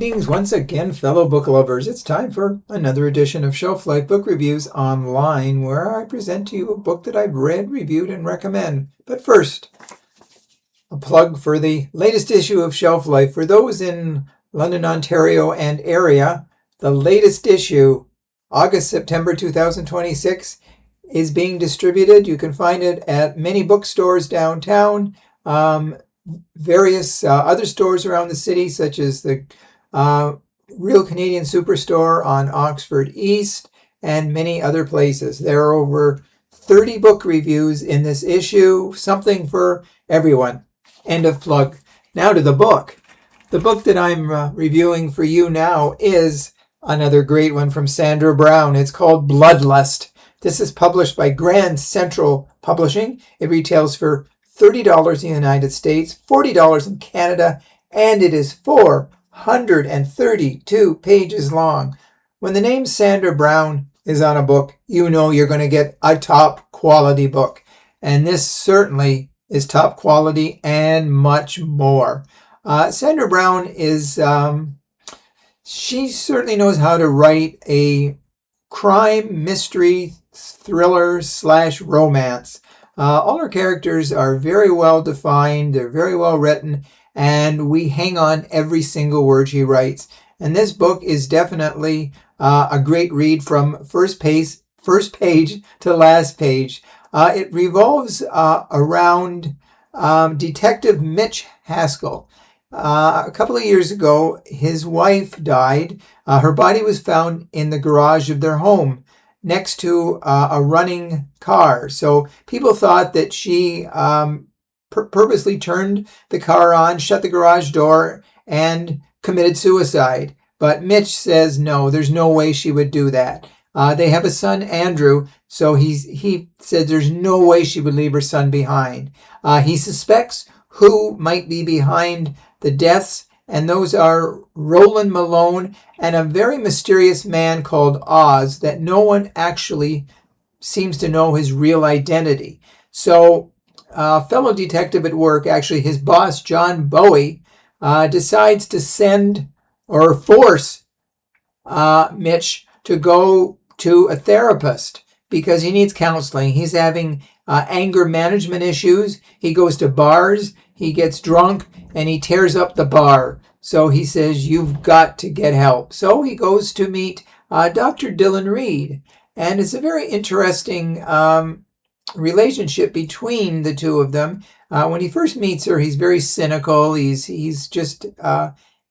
Greetings once again, fellow book lovers. It's time for another edition of Shelf Life Book Reviews Online, where I present to you a book that I've read, reviewed, and recommend. But first, a plug for the latest issue of Shelf Life. For those in London, Ontario, and area, the latest issue, August-September 2026, is being distributed. You can find it at many bookstores downtown, various other stores around the city, such as the Real Canadian Superstore on Oxford East, and many other places. There are over 30 book reviews in this issue, something for everyone. End of plug. Now to the book. The book that I'm reviewing for you now is another great one from Sandra Brown. It's called Bloodlust. This is published by Grand Central Publishing. It retails for $30 in the United States, $40 in Canada, and it is 432 pages long. When the name Sandra Brown is on a book, you know you're going to get a top quality book. And this certainly is top quality and much more. Sandra Brown is, she certainly knows how to write a crime, mystery, thriller / romance. All her characters are very well defined, they're very well written, and we hang on every single word she writes. And this book is definitely a great read from first page to last page. It revolves around Detective Mitch Haskell. A couple of years ago, his wife died. Her body was found in the garage of their home next to a running car. So people thought that she purposely turned the car on, shut the garage door, and committed suicide. But Mitch says no, there's no way she would do that. They have a son, Andrew, so he said there's no way she would leave her son behind. He suspects who might be behind the deaths, and those are Roland Malone and a very mysterious man called Oz that no one actually seems to know his real identity. So a fellow detective at work, actually his boss, John Bowie, decides to send or force Mitch to go to a therapist because he needs counseling. He's having anger management issues. He goes to bars, he gets drunk, and he tears up the bar. So he says, you've got to get help. So he goes to meet Dr. Dylan Reade. And it's a very interesting relationship between the two of them. When he first meets her, he's very cynical. He's just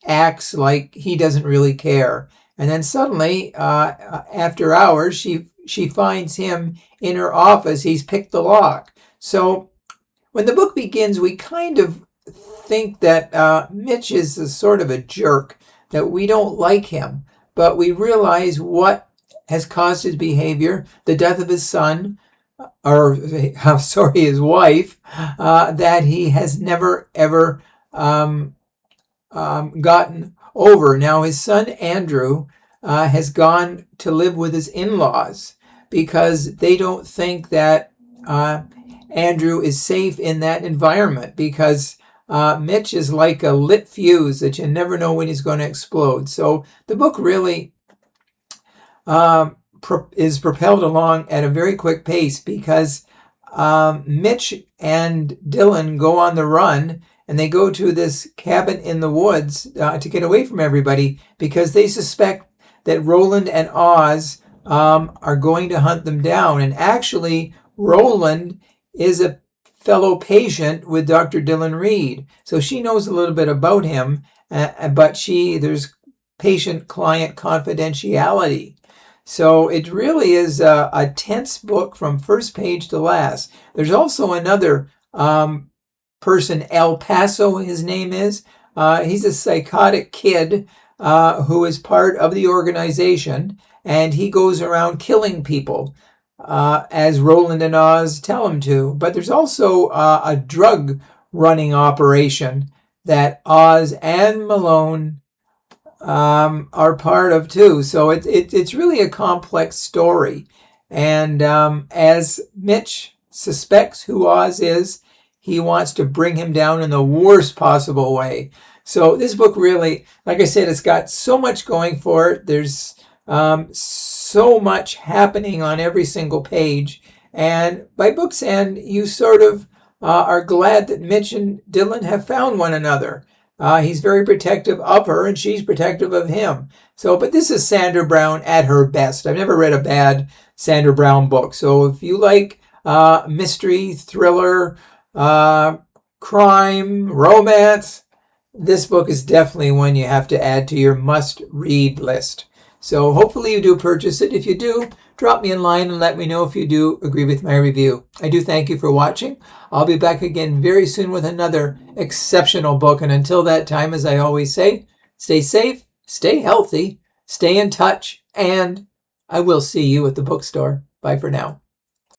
acts like he doesn't really care. And then suddenly, after hours, she finds him in her office. He's picked the lock. So when the book begins, we kind of think that Mitch is a sort of a jerk, that we don't like him, but we realize what has caused his behavior, the death of his son, his wife, that he has never, ever gotten over. Now, his son, Andrew, has gone to live with his in-laws because they don't think that Andrew is safe in that environment because Mitch is like a lit fuse that you never know when he's going to explode. So the book really is propelled along at a very quick pace because Mitch and Dylan go on the run and they go to this cabin in the woods to get away from everybody because they suspect that Roland and Oz are going to hunt them down. And actually, Roland is a fellow patient with Dr. Dylan Reade. So she knows a little bit about him, but there's patient-client confidentiality. So it really is a tense book from first page to last. There's also another person, El Paso, his name is. He's a psychotic kid who is part of the organization, and he goes around killing people. As Roland and Oz tell him to. But there's also a drug running operation that Oz and Malone are part of too. So it's really a complex story. And as Mitch suspects who Oz is, he wants to bring him down in the worst possible way. So this book really, like I said, it's got so much going for it. There's so much happening on every single page. And by book's end, you sort of are glad that Mitch and Dylan have found one another. He's very protective of her, and she's protective of him. So, but this is Sandra Brown at her best. I've never read a bad Sandra Brown book. So if you like mystery, thriller, crime, romance, this book is definitely one you have to add to your must-read list. So hopefully you do purchase it. If you do, drop me in line and let me know if you do agree with my review. I do thank you for watching. I'll be back again very soon with another exceptional book. And until that time, as I always say, stay safe, stay healthy, stay in touch, and I will see you at the bookstore. Bye for now.